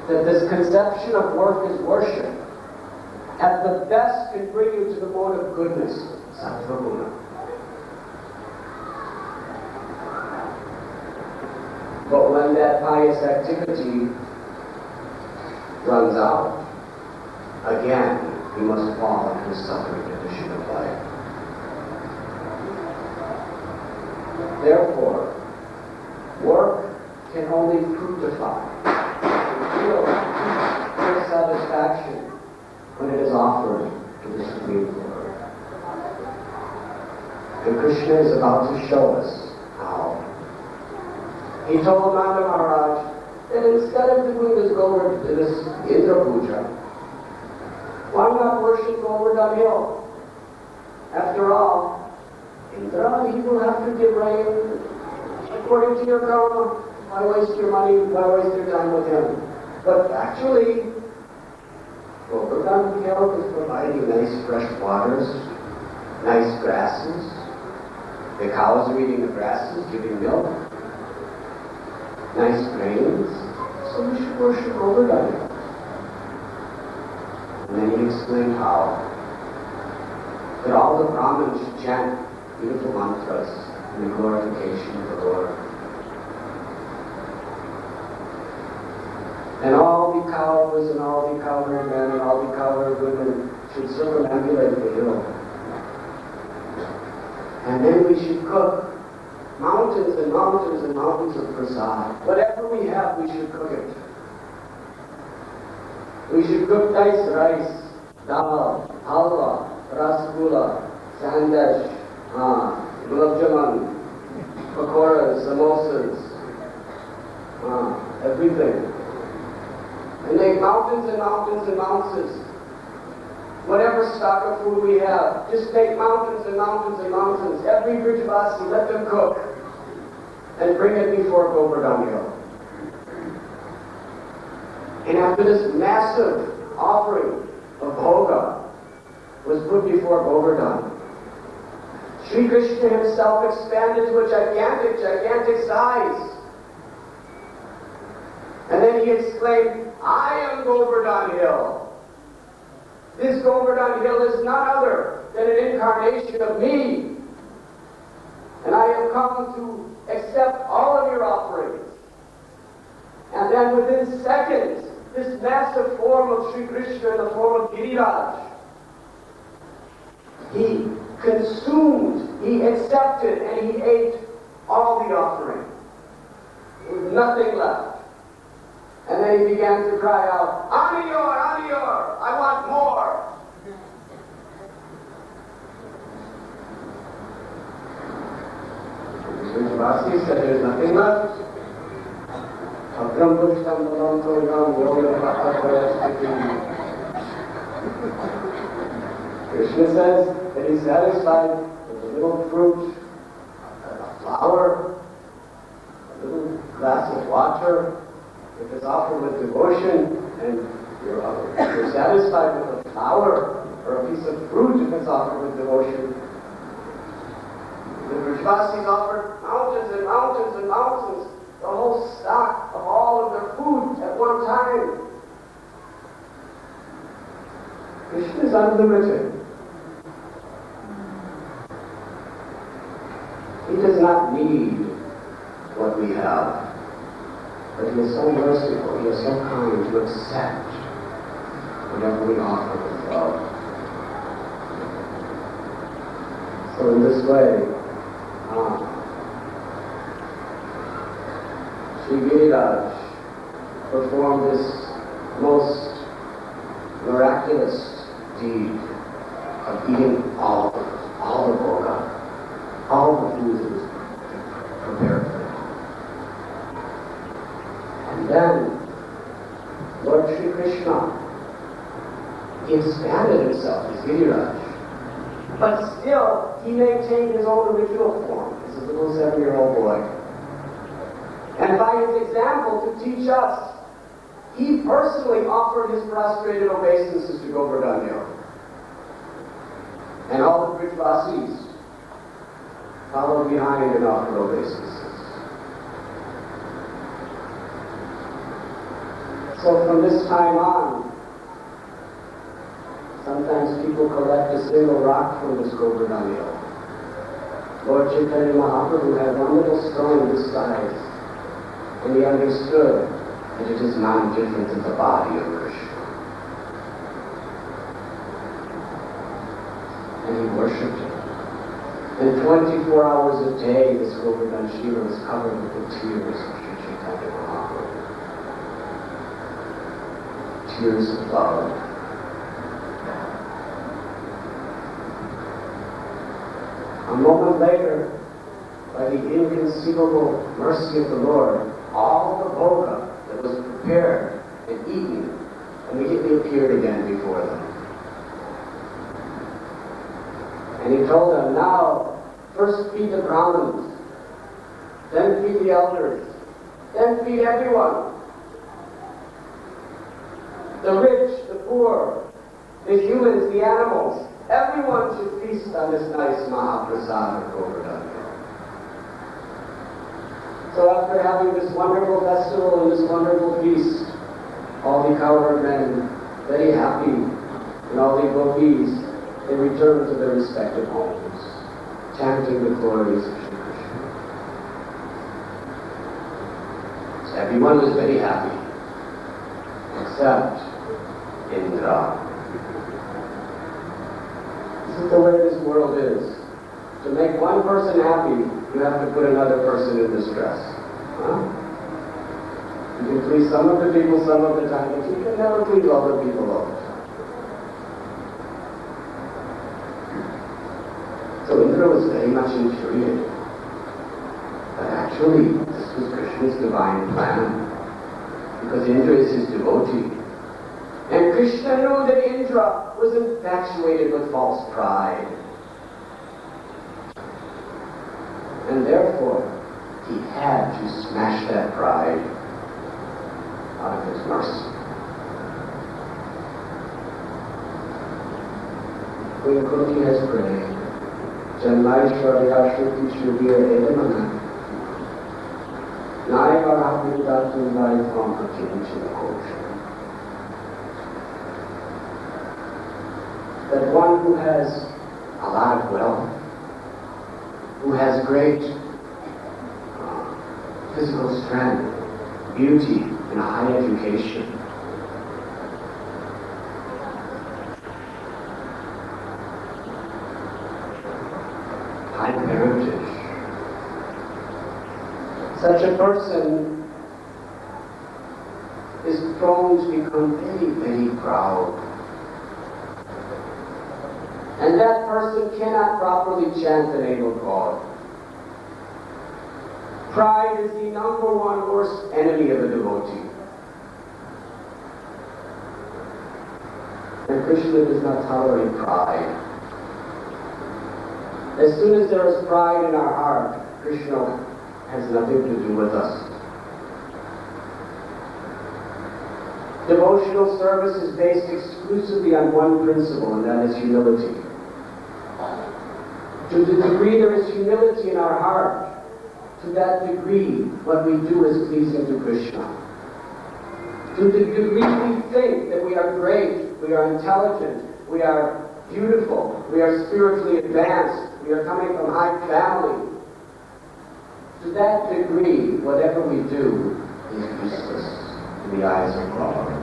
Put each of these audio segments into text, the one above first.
that this conception of work as worship at the best can bring you to the mode of goodness, sattva guna. But when that pious activity runs out, again, we must fall into the suffering condition of life. Therefore, work can only fructify and feel pure satisfaction when it is offered to the Supreme Lord. And Krishna is about to show us how. He told Nanda Maharaj that instead of doing this Indra Puja, why not worship Govardhan Hill? After all, Indra, he will have to give rain according to your karma. Why waste your money? Why waste your time with him? But actually, Govardhan Hill is providing nice fresh waters, nice grasses. The cows are eating the grasses, giving milk. Nice grains. So we should worship Govardhan Hill. And then he explained how that all the Brahmins should chant beautiful mantras in the glorification of the Lord. And all the cows and all the cowherd men and all the cowherd women should circumambulate the hill. And then we should cook mountains and mountains and mountains of prasad. Whatever we have, we should cook it. We should cook nice rice, dal, halwa, rasgulla, sandesh, gulab jamun, pakoras, samosas, everything. And make mountains and mountains and mountains. Whatever stock of food we have, just make mountains and mountains and mountains. Every Brijvasi, let them cook and bring it before Govardhan Hill. And after this massive offering of bhoga was put before Govardhan, Sri Krishna himself expanded to a gigantic, gigantic size. And then he exclaimed, I am Govardhan Hill. This Govardhan Hill is none other than an incarnation of me. And I have come to accept all of your offerings. And then within seconds, this massive form of Sri Krishna in the form of Giriraj, he consumed, he accepted, and he ate all the offering. There was nothing left. And then he began to cry out, Aniyor, Aniyor, I want more. The Vasi said there's nothing left. Krishna says that he's satisfied with a little fruit, a flower, a little glass of water. If it's offered with devotion, and you're satisfied with a flower or a piece of fruit if it's offered with devotion. The Brijvasis offered mountains and mountains and mountains, the whole stock of all of their food at one time. Krishna is unlimited. He does not need what we have. But he is so merciful, he is so kind to accept whatever we offer with love. So in this way, Sri Giriraj performed this most miraculous deed of eating all the bhoga, all the food that was prepared for him. And then, Lord Sri Krishna, he expanded himself as Giriraj, but still he maintained his own original form as a little 7-year-old boy. And by his example, to teach us, he personally offered his prostrated obeisances to Govardhan Hill. And all the Brijvasis followed behind and offered obeisances. So from this time on, sometimes people collect a single rock from this Govardhan hill. Lord Chaitanya Mahaprabhu had one little stone this size, and he understood that it is non-different in the body of Krishna. And he worshipped it. And 24 hours a day, this Govardhan Shiva was covered with the tears of Sri Chaitanya Mahaprabhu. Tears of love. A moment later, by the inconceivable mercy of the Lord, all the bhoga that was prepared and eaten immediately appeared again before them. And he told them, now, first feed the Brahmins, then feed the elders, then feed everyone. The rich, the poor, the humans, the animals, everyone should feast on this nice Mahaprasad of Govardhan. So after having this wonderful festival and this wonderful feast, all the cowherd men, very happy, and all the gopis, they returned to their respective homes, chanting the glories of Shri Krishna. So everyone was very happy, except Indra. This is the way this world is. To make one person happy, you have to put another person in distress. Huh? You can please some of the people some of the time, but you can never please all the people all the time. So Indra was very much infuriated. But actually, this was Krishna's divine plan, because Indra is his devotee. And Krishna knew that Indra was infatuated with false pride. And therefore, he had to smash that pride out of his mercy. Queen Kunti has prayed, Janmaishwarya Shruti Shubhir Edamana, Nai Varahavindatum Vai from Akinchana Kosha. That one who has a lot of wealth, who has great physical strength, beauty, and a high education, high parentage, such a person is prone to become very, very proud. And that person cannot properly chant the name of God. Pride is the number one worst enemy of a devotee. And Krishna does not tolerate pride. As soon as there is pride in our heart, Krishna has nothing to do with us. Devotional service is based exclusively on one principle, and that is humility. To the degree there is humility in our heart, to that degree what we do is pleasing to Krishna. To the degree we think that we are great, we are intelligent, we are beautiful, we are spiritually advanced, we are coming from high family, to that degree whatever we do is useless in the eyes of God.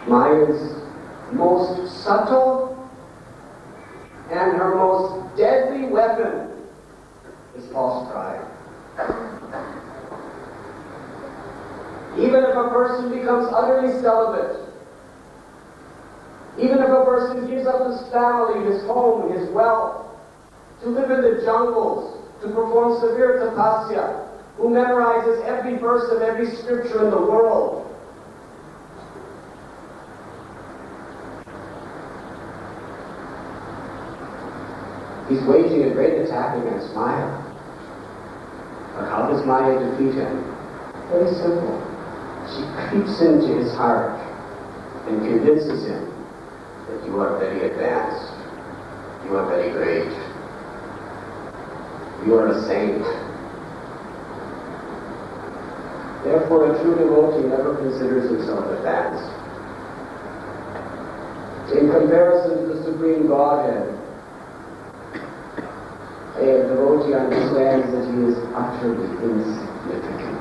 Maya's most subtle and her most deadly weapon is false pride. Even if a person becomes utterly celibate, even if a person gives up his family, his home, his wealth, to live in the jungles, to perform severe tapasya, who memorizes every verse of every scripture in the world, he's waging a great attack against Maya. But how does Maya defeat him? Very simple. She creeps into his heart and convinces him that you are very advanced, you are very great, You are a saint. Therefore, a true devotee never considers himself advanced. In comparison to the Supreme Godhead, a devotee understands that he is utterly insignificant.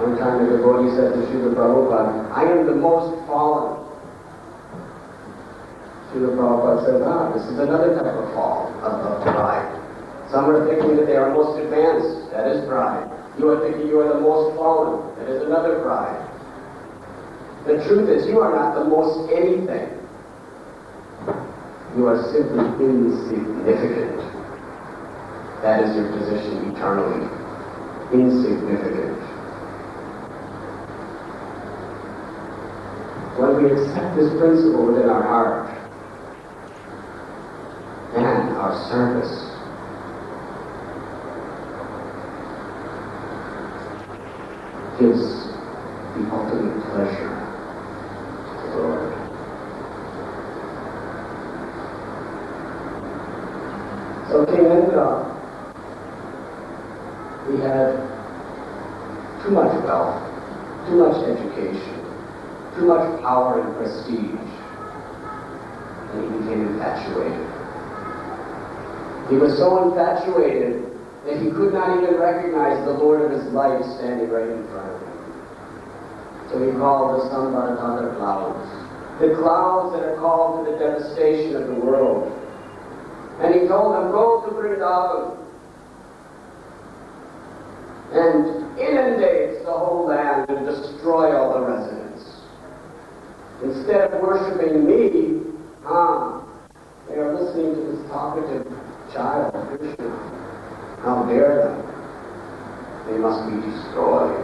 One time a devotee said to Srila Prabhupada, I am the most fallen. Srila Prabhupada said, this is another type of fall, of pride. Some are thinking that they are most advanced. That is pride. You are thinking you are the most fallen. That is another pride. The truth is, you are not the most anything. You are simply insignificant. That is your position eternally. Insignificant. When we accept this principle within our heart, and our service gives the ultimate pleasure to the Lord. So King Indra, he had too much wealth, too much education, too much power and prestige, and he became infatuated. He was so infatuated that he could not even recognize the Lord of his life standing right in front of him. So he called the sun, but other clouds. The clouds that are called to the devastation of the world. And he told them, go to Vrindavan and inundate the whole land and destroy all the residents. Instead of worshiping me, they are listening to this talkative child, Krishna. How dare them? They must be destroyed.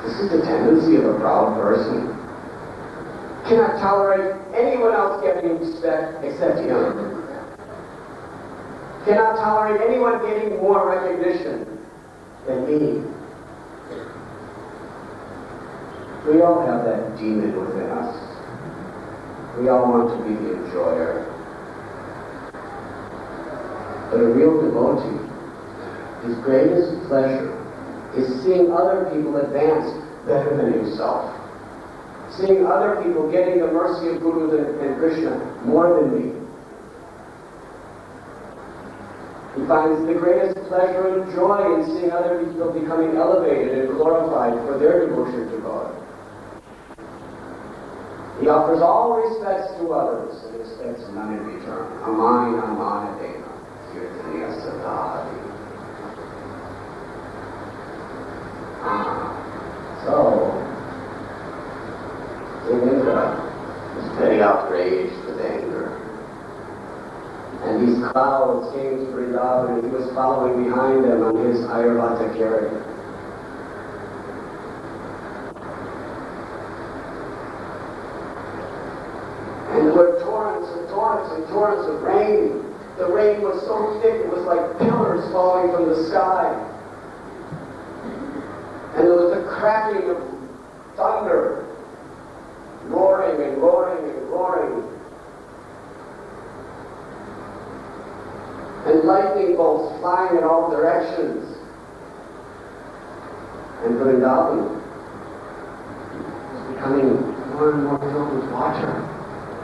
This is the tendency of a proud person. Cannot tolerate anyone else getting respect except him. Cannot tolerate anyone getting more recognition than me. We all have that demon within us. We all want to be the enjoyer. But a real devotee, his greatest pleasure is seeing other people advance better than himself. Seeing other people getting the mercy of Guru and Krishna more than me. He finds the greatest pleasure and joy in seeing other people becoming elevated and glorified for their devotion to God. He offers all respects to others and expects none in return. Amani Amanadena. So, King Indra was very outraged with anger. And these clouds came to Vrindavan and he was following behind them on his Ayurvata chariot. And there were torrents and torrents and torrents of rain. The rain was so thick, it was like pillars falling from the sky. And there was the cracking of thunder, roaring and roaring and roaring. And lightning bolts flying in all directions. And Vrindavan was becoming more and more filled with water.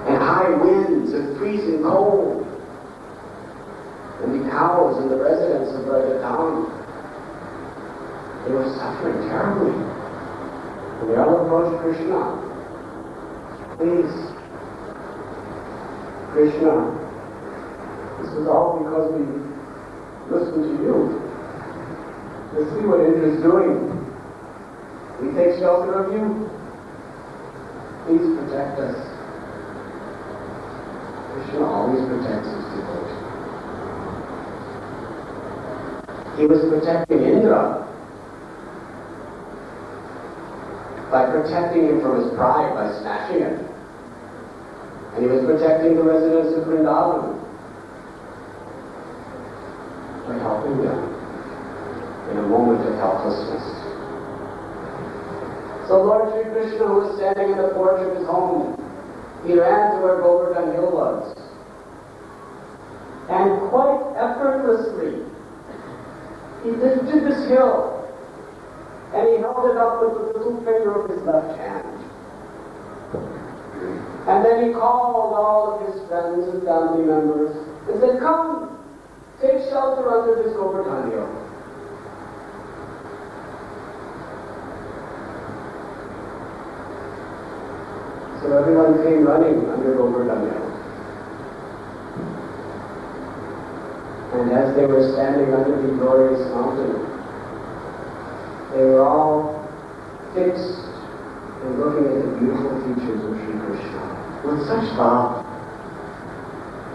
And high winds and freezing cold. And the cows and the residents of Radha, they were suffering terribly. And they all approached Krishna. Please, Krishna, this is all because we listen to you. Let's see what Indra is doing. We take shelter of you. Please protect us. Krishna always protects his devotees. He was protecting Indra by protecting him from his pride, by snatching it. And he was protecting the residents of Vrindavan by helping them in a moment of helplessness. So Lord Sri Krishna, who was standing in the porch of his home, he ran to where Govardhan hill was. And quite effortlessly, he lifted this hill and he held it up with the little finger of his left hand. And then he called all of his friends and family members and said, "Come, take shelter under this Govardhan hill." So everyone came running under Govardhan hill. And as they were standing under the glorious mountain, they were all fixed and looking at the beautiful features of Sri Krishna with such love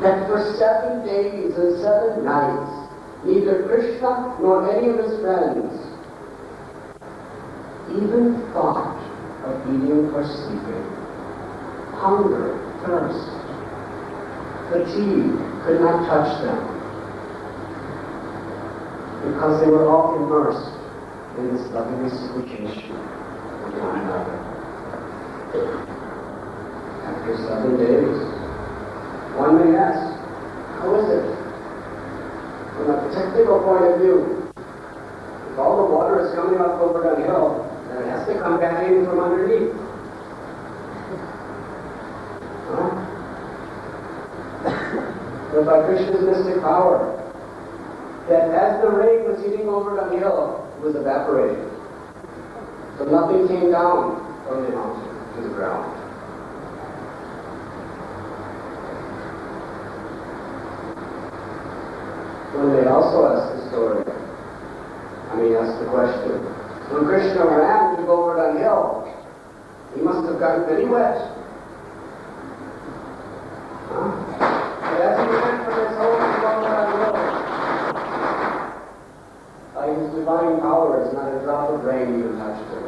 that for 7 days and 7 nights, neither Krishna nor any of his friends even thought of eating or sleeping. Hunger, thirst, fatigue could not touch them, because they were all immersed in this loving reciprocation with one another. After 7 days, one may ask, how is it? From a technical point of view, if all the water is coming up Govardhan hill, then it has to come back in from underneath. Huh? But by Krishna's mystic power, that as the rain was hitting Govardhan hill, it was evaporating. So nothing came down from the mountain to the ground. When they also asked the story, asked the question, when Krishna ran to Govardhan hill, he must have gotten very wet. Huh? But as he went from his home to Govardhan hill, by his divine powers, not a drop of rain even touched him.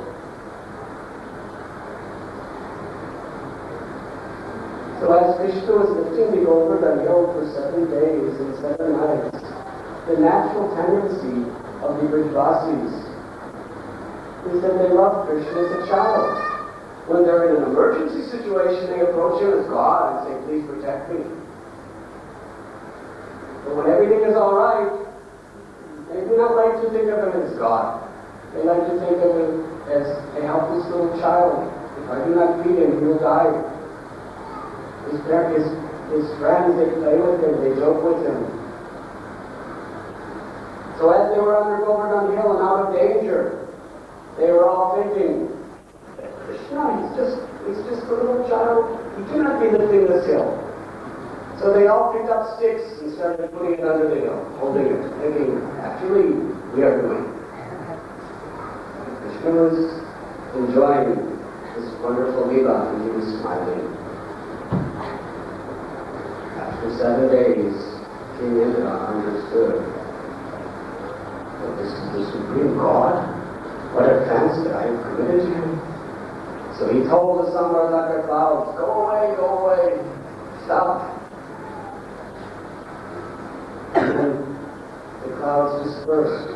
So as Krishna was lifting the Govardhan hill for 7 days and 7 nights, the natural tendency of the Brajvasis is that they love Krishna as a child. When they're in an emergency situation, they approach him as God and say, "Please protect me." But when everything is all right, they do not like to think of him as God. They like to think of him as a helpless little child. If I do not feed him, he will die. His friends, they play with him, they joke with him. So as they were under Govardhan hill and out of danger, they were all thinking, Krishna, he's just a little child. He cannot be lifting this hill. So they all picked up sticks and started putting it under the hill, holding it, thinking, actually, we are doing it. Krishna was enjoying this wonderful Leela and he was smiling. After 7 days, King Indra understood that this is the Supreme God. What offense that I have committed to him? So he told the Samvardhaka clouds, go away, stop. And then the clouds dispersed,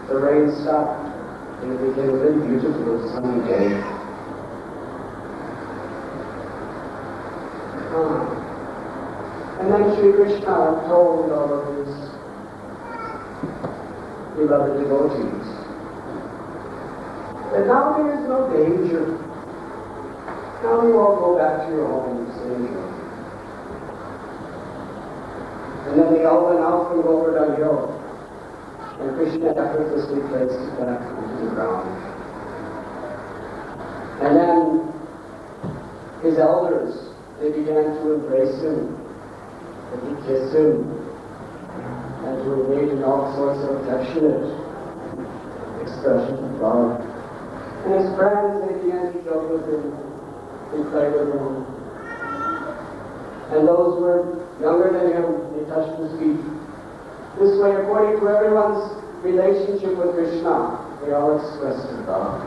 the rain stopped, and it became a very beautiful sunny day. And then Sri Krishna told all of his beloved devotees that now there is no danger. Now you all go back to your homes and enjoy. And then they all went out from Govardhan hill, and Krishna effortlessly placed it back onto the ground. And then his elders, they began to embrace him, and to kiss him, and to engage in all sorts of affectionate expressions of love. And his friends, they began to joke with him, and play with him. And those who were younger than him, they touched his feet. This way, according to everyone's relationship with Krishna, they all expressed their love.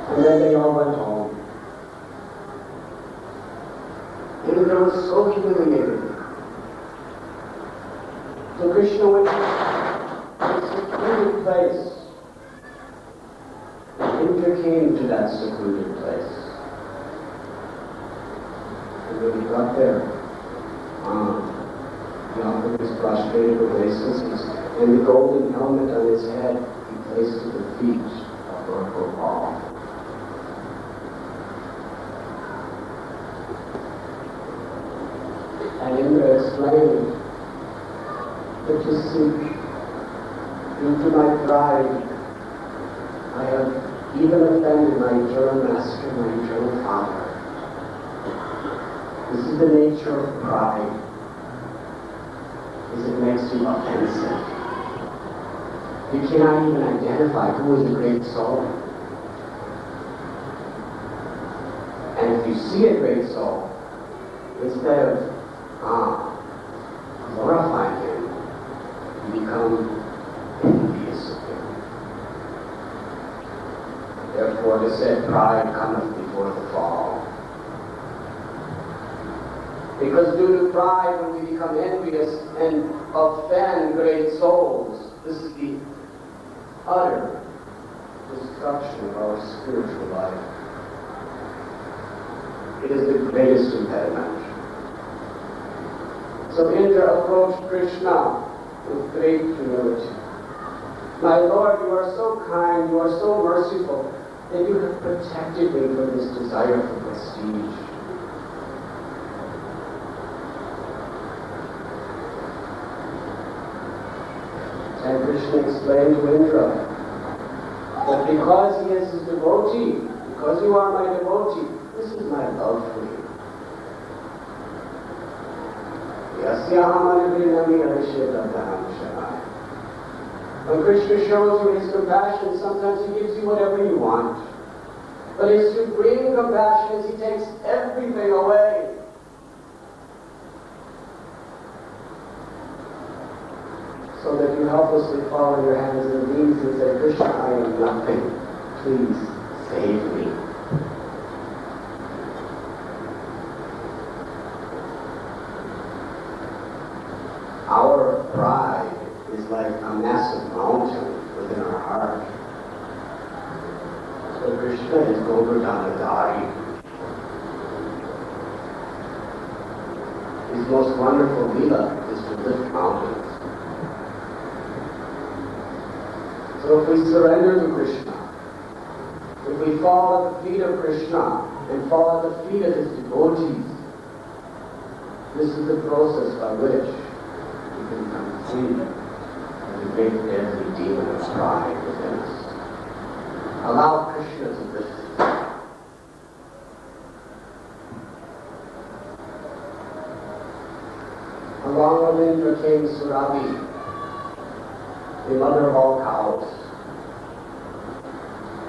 And then they all went home. Indra was so humiliated. So Krishna went to a secluded place. And Indra came to that secluded place. And when he got there, the offer was prostrated obeisances, and the golden helmet on his head he placed at the feet of Lord Gopal. And Indra explained that to seek into my pride, I have even offended my eternal master, my eternal father. This is the nature of pride, is it makes you offensive. You cannot even identify who is a great soul. And if you see a great soul, instead of glorifying him, you become envious of him. Therefore, it is said, pride cometh before the fall. Because due to pride, when we become envious and offend great souls, this is the utter destruction of our spiritual life. It is the greatest impediment. So Indra approached Krishna with great humility. My Lord, you are so kind, you are so merciful, that you have protected me from this desire for prestige. And Krishna explained to Indra that because he is his devotee, because you are my devotee, this is my love for you. When Krishna shows you his compassion, sometimes he gives you whatever you want. But his supreme compassion is he takes everything away. So that you helplessly fall on your hands and knees and say, Krishna, I am nothing. Please save me. Our pride is like a massive mountain within our heart. So Krishna is Govardhan. His most wonderful lila is to lift mountains. So if we surrender to Krishna, if we fall at the feet of Krishna and fall at the feet of his devotees, this is the process by which we can become free of the great deadly demon of pride within us. Allow Krishna to lift it. Along with Indra came Surabhi, the mother of all cows.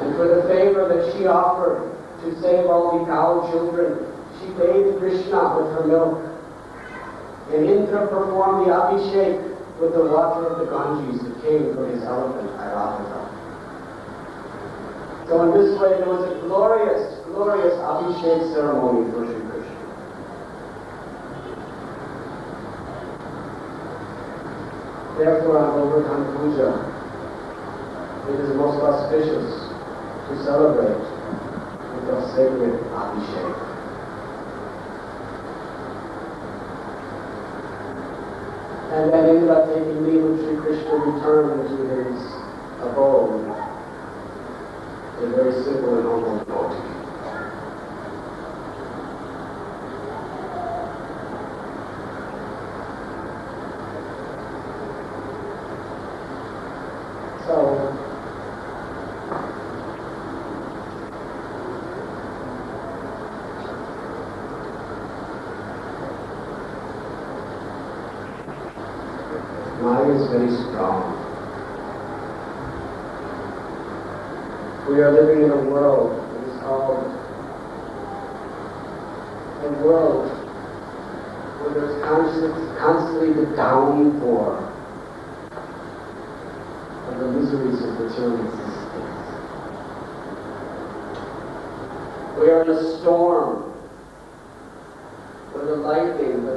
And for the favor that she offered to save all the cow children, she bathed Krishna with her milk. And Indra performed the abhishek with the water of the Ganges that came from his elephant, Radha. So in this way there was a glorious, glorious abhishek ceremony for Sri Krishna. Therefore, on Govardhan Puja, it is most auspicious to celebrate with a sacred abhishek. And then Indra, taking leave of Sri Krishna, returned to his abode, a very simple and humble devotee. So, Maya is very strong. We are living in a world that is called a world where there's constantly the downpour of the miseries of material existence. We are in a storm where the lightning, the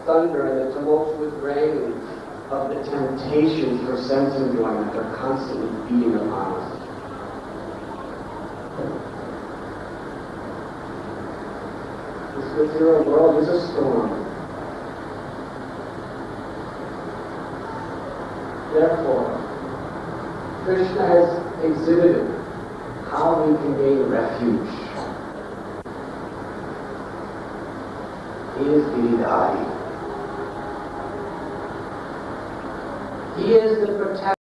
thunder, and the tumultuous rain of the temptations for sense enjoyment are constantly beating upon us. This material world is a storm. Therefore, Krishna has exhibited how we can gain refuge. He is Giridhari. He is the protector.